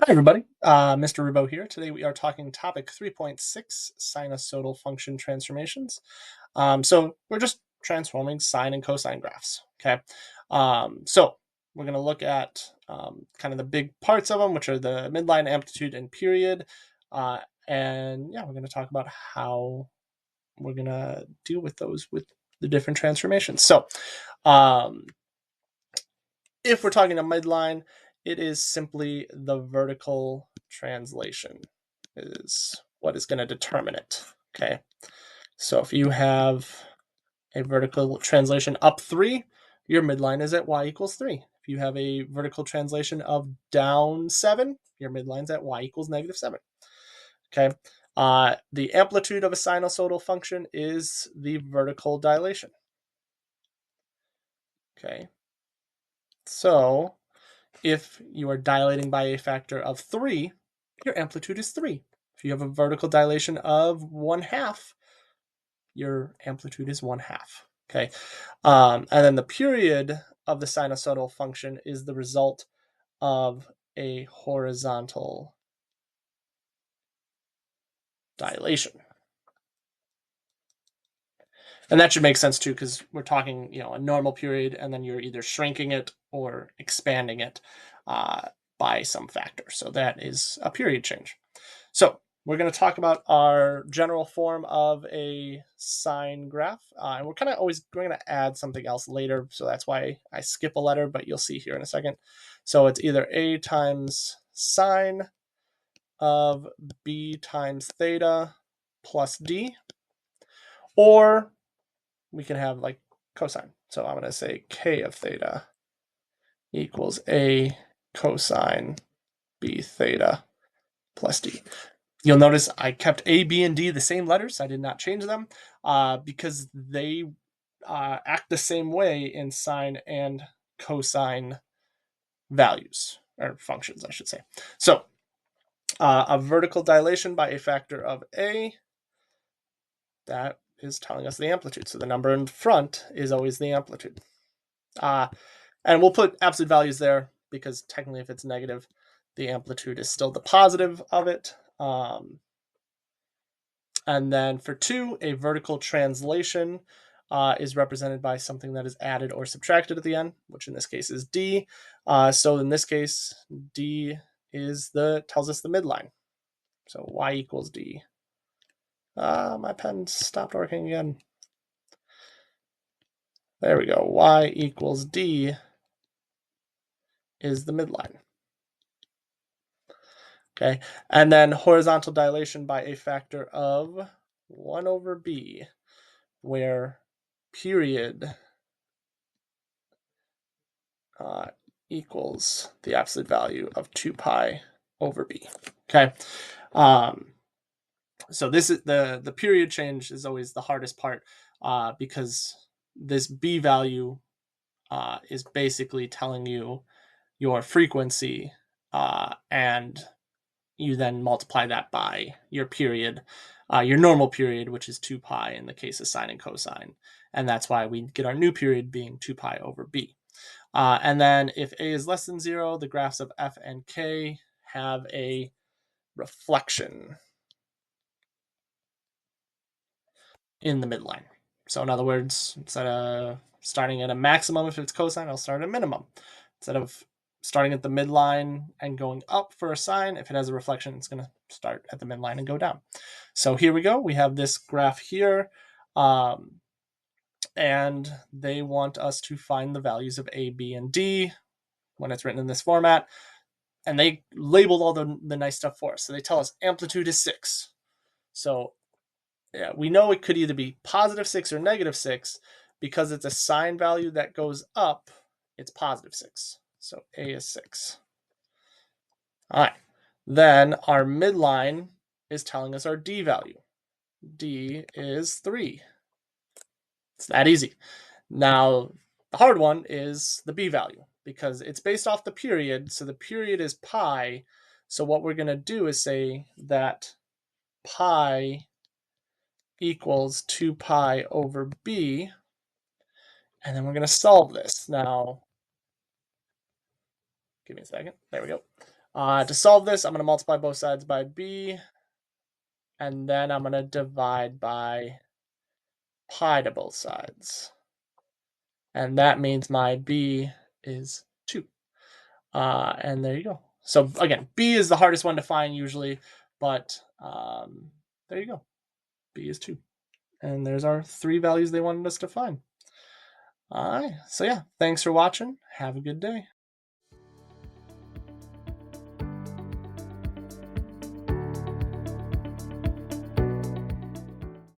Hi, everybody. Mr. Ribot here. Today we are talking topic 3.6, sinusoidal function transformations. So we're just transforming sine and cosine graphs, okay? So we're going to look at kind of the big parts of them, which are the midline, amplitude, and period. And yeah, we're going to talk about how we're going to deal with those with the different transformations. So if we're talking a midline, it is simply the vertical translation is what is going to determine it. Okay, so if you have a vertical translation up 3, your midline is at y equals 3. If you have a vertical translation of down 7, your midline's at y equals -7. Okay, the amplitude of a sinusoidal function is the vertical dilation. Okay, so if you are dilating by a factor of 3, your amplitude is 3. If you have a vertical dilation of 1/2, your amplitude is 1/2. Okay, and then the period of the sinusoidal function is the result of a horizontal dilation. And that should make sense too, because we're talking, a normal period, and then you're either shrinking it or expanding it by some factor. So that is a period change. So we're going to talk about our general form of a sine graph. And we're going to add something else later. So that's why I skip a letter, but you'll see here in a second. So it's either a times sine of b times theta plus d, or we can have like cosine. So I'm going to say k of theta equals a cosine b theta plus d. You'll notice I kept A, B, and D the same letters. I did not change them because they act the same way in sine and cosine values, or functions, I should say. So a vertical dilation by a factor of A, that is telling us the amplitude. So the number in front is always the amplitude. And we'll put absolute values there because technically if it's negative, the amplitude is still the positive of it. And then for 2, a vertical translation is represented by something that is added or subtracted at the end, which in this case is d. So in this case, d tells us the midline. So y equals d. My pen stopped working again. There we go. Y equals d is the midline. Okay, and then horizontal dilation by a factor of 1 over b, where period equals the absolute value of 2 pi over b. Okay, so this is the period change is always the hardest part because this b value is basically telling you your frequency, and you then multiply that by your period, your normal period, which is 2 pi in the case of sine and cosine, and that's why we get our new period being 2 pi over b. And then if a is less than 0, the graphs of f and k have a reflection in the midline. So in other words, instead of starting at a maximum if it's cosine, I'll start at a minimum. Instead of starting at the midline and going up for a sine, if it has a reflection, it's going to start at the midline and go down. So here we go. We have this graph here. And they want us to find the values of A, B, and D when it's written in this format. And they labeled all the nice stuff for us. So they tell us amplitude is 6. So yeah, we know it could either be positive 6 or negative 6 because it's a sine value that goes up. It's positive 6. So A is 6. All right. Then our midline is telling us our D value. D is 3. It's that easy. Now, the hard one is the B value because it's based off the period. So the period is pi. So what we're going to do is say that pi equals 2 pi over b, and then we're going to solve this. Now, give me a second. There we go. To solve this, I'm going to multiply both sides by b, and then I'm going to divide by pi to both sides. And that means my b is 2. And there you go. So again, b is the hardest one to find usually, but there you go. B is 2. And there's our 3 values they wanted us to find. All right. So yeah, thanks for watching. Have a good day.